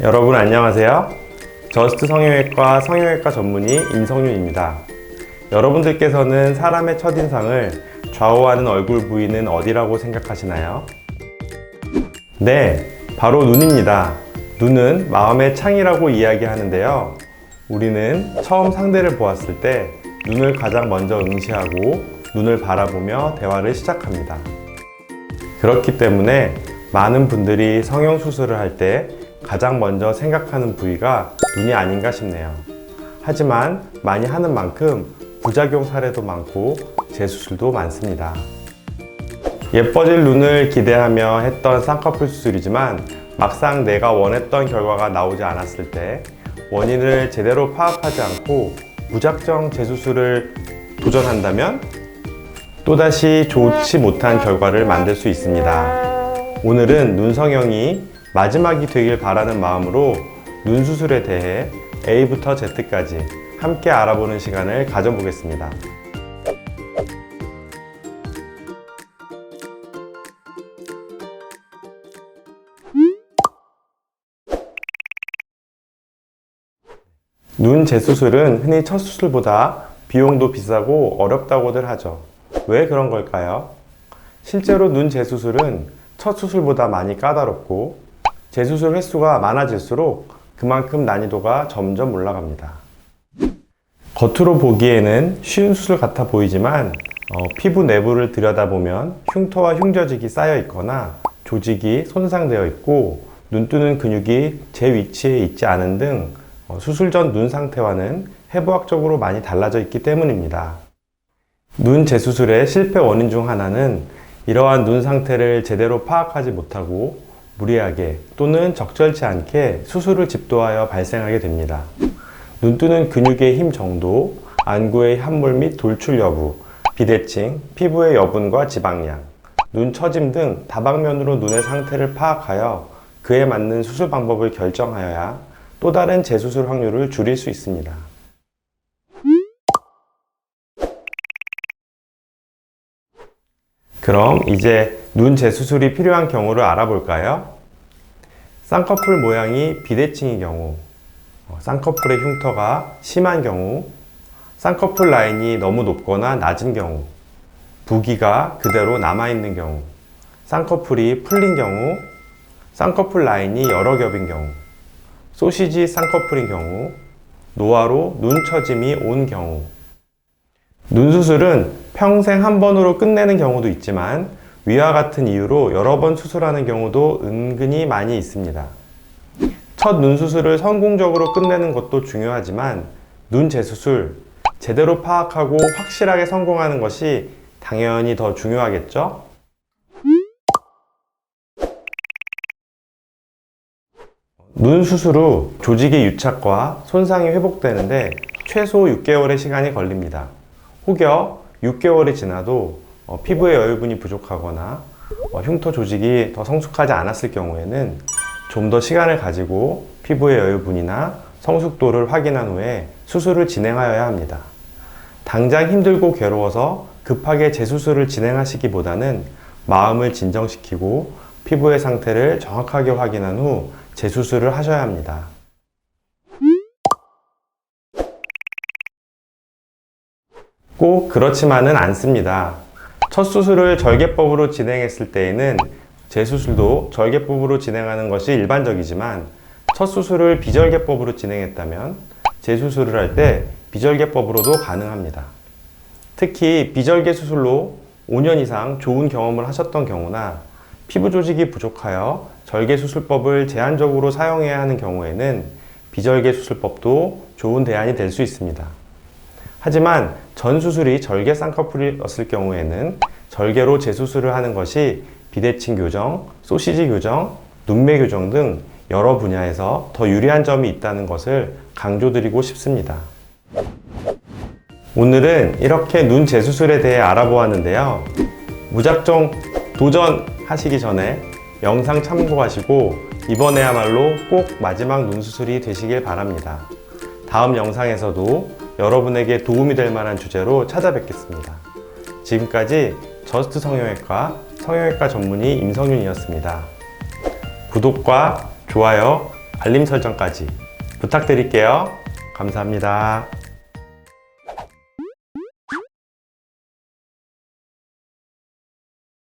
여러분 안녕하세요. 저스트 성형외과 성형외과 전문의 임성윤입니다. 여러분들께서는 사람의 첫인상을 좌우하는 얼굴 부위는 어디라고 생각하시나요? 네, 바로 눈입니다. 눈은 마음의 창이라고 이야기하는데요. 우리는 처음 상대를 보았을 때 눈을 가장 먼저 응시하고 눈을 바라보며 대화를 시작합니다. 그렇기 때문에 많은 분들이 성형수술을 할 때 가장 먼저 생각하는 부위가 눈이 아닌가 싶네요. 하지만 많이 하는 만큼 부작용 사례도 많고 재수술도 많습니다. 예뻐질 눈을 기대하며 했던 쌍꺼풀 수술이지만 막상 내가 원했던 결과가 나오지 않았을 때 원인을 제대로 파악하지 않고 무작정 재수술을 도전한다면 또다시 좋지 못한 결과를 만들 수 있습니다. 오늘은 눈 성형이 마지막이 되길 바라는 마음으로 눈 수술에 대해 A부터 Z까지 함께 알아보는 시간을 가져보겠습니다. 눈 재수술은 흔히 첫 수술보다 비용도 비싸고 어렵다고들 하죠. 왜 그런 걸까요? 실제로 눈 재수술은 첫 수술보다 많이 까다롭고 재수술 횟수가 많아질수록 그만큼 난이도가 점점 올라갑니다. 겉으로 보기에는 쉬운 수술 같아 보이지만 피부 내부를 들여다보면 흉터와 흉저직이 쌓여 있거나 조직이 손상되어 있고 눈 뜨는 근육이 제 위치에 있지 않은 등 수술 전 눈 상태와는 해부학적으로 많이 달라져 있기 때문입니다. 눈 재수술의 실패 원인 중 하나는 이러한 눈 상태를 제대로 파악하지 못하고 무리하게 또는 적절치 않게 수술을 집도하여 발생하게 됩니다. 눈 뜨는 근육의 힘 정도, 안구의 함몰 및 돌출 여부, 비대칭, 피부의 여분과 지방량, 눈 처짐 등 다방면으로 눈의 상태를 파악하여 그에 맞는 수술 방법을 결정하여야 또 다른 재수술 확률을 줄일 수 있습니다. 그럼 이제 눈 재수술이 필요한 경우를 알아볼까요? 쌍꺼풀 모양이 비대칭인 경우, 쌍꺼풀의 흉터가 심한 경우, 쌍꺼풀 라인이 너무 높거나 낮은 경우, 부기가 그대로 남아있는 경우, 쌍꺼풀이 풀린 경우, 쌍꺼풀 라인이 여러 겹인 경우, 소시지 쌍꺼풀인 경우, 노화로 눈 처짐이 온 경우. 눈 수술은 평생 한 번으로 끝내는 경우도 있지만 위와 같은 이유로 여러 번 수술하는 경우도 은근히 많이 있습니다. 첫 눈 수술을 성공적으로 끝내는 것도 중요하지만 눈 재수술 제대로 파악하고 확실하게 성공하는 것이 당연히 더 중요하겠죠? 눈 수술 후 조직의 유착과 손상이 회복되는데 최소 6개월의 시간이 걸립니다. 혹여 6개월이 지나도 피부의 여유분이 부족하거나 흉터 조직이 더 성숙하지 않았을 경우에는 좀 더 시간을 가지고 피부의 여유분이나 성숙도를 확인한 후에 수술을 진행하여야 합니다. 당장 힘들고 괴로워서 급하게 재수술을 진행하시기보다는 마음을 진정시키고 피부의 상태를 정확하게 확인한 후 재수술을 하셔야 합니다. 꼭 그렇지만은 않습니다. 첫 수술을 절개법으로 진행했을 때에는 재수술도 절개법으로 진행하는 것이 일반적이지만 첫 수술을 비절개법으로 진행했다면 재수술을 할 때 비절개법으로도 가능합니다. 특히 비절개 수술로 5년 이상 좋은 경험을 하셨던 경우나 피부 조직이 부족하여 절개 수술법을 제한적으로 사용해야 하는 경우에는 비절개 수술법도 좋은 대안이 될 수 있습니다. 하지만 전 수술이 절개 쌍꺼풀이었을 경우에는 절개로 재수술을 하는 것이 비대칭 교정, 소시지 교정, 눈매 교정 등 여러 분야에서 더 유리한 점이 있다는 것을 강조드리고 싶습니다. 오늘은 이렇게 눈 재수술에 대해 알아보았는데요. 무작정 도전하시기 전에 영상 참고하시고 이번에야말로 꼭 마지막 눈 수술이 되시길 바랍니다. 다음 영상에서도 여러분에게 도움이 될 만한 주제로 찾아뵙겠습니다. 지금까지 저스트 성형외과 성형외과 전문의 임성윤이었습니다. 구독과 좋아요 알림 설정까지 부탁드릴게요. 감사합니다.